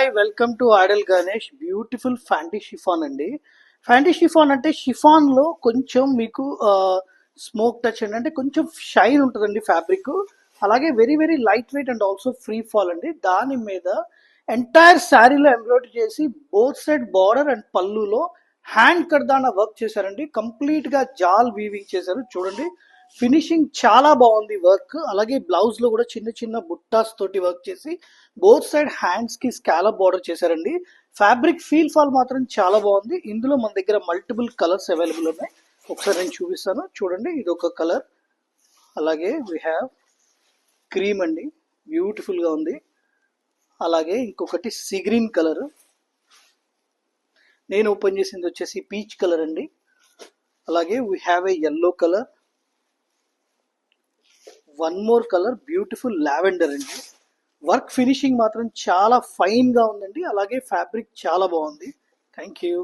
Hi welcome to Aadal Ganesh. Beautiful fancy chiffon అండి. Fancy chiffon అంటే chiffon లో కొంచెం మీకు స్మోక్ టచ్ అండి, అంటే కొంచెం షైన్ ఉంటుందండి ఫ్యాబ్రిక్. అలాగే very very light weight and also free fall అండి. దాని మీద ఎంటైర్ శారీలో ఎంబ్రాయిడరీ చేసి బోత్ సైడ్ బార్డర్ అండ్ పళ్ళులో హ్యాండ్ కర్దానా వర్క్ చేశారండి. కంప్లీట్ గా జాల్ వీవింగ్ చేశారు చూడండి. ఫినిషింగ్ చాలా బాగుంది వర్క్. అలాగే బ్లౌజ్ లో కూడా చిన్న చిన్న బుట్టాస్ తోటి వర్క్ చేసి బోత్ సైడ్ హ్యాండ్స్ కి స్కాలప్ బార్డర్ చేశారండి. ఫ్యాబ్రిక్ ఫీల్ ఫాల్ మాత్రం చాలా బాగుంది. ఇందులో మన దగ్గర మల్టిపుల్ కలర్స్ అవైలబుల్ ఉన్నాయి. ఒకసారి నేను చూపిస్తాను చూడండి. ఇది ఒక కలర్. అలాగే వీ హ్యావ్ క్రీమ్ అండి, బ్యూటిఫుల్ గా ఉంది. అలాగే ఇంకొకటి సీ గ్రీన్ కలర్. నేను ఓపెన్ చేసింది వచ్చేసి పీచ్ కలర్ అండి. అలాగే we have a yellow colour. One more colour beautiful lavender అండి. వర్క్ ఫినిషింగ్ మాత్రం చాలా ఫైన్ గా ఉందండి. అలాగే ఫ్యాబ్రిక్ చాలా బాగుంది. Thank you.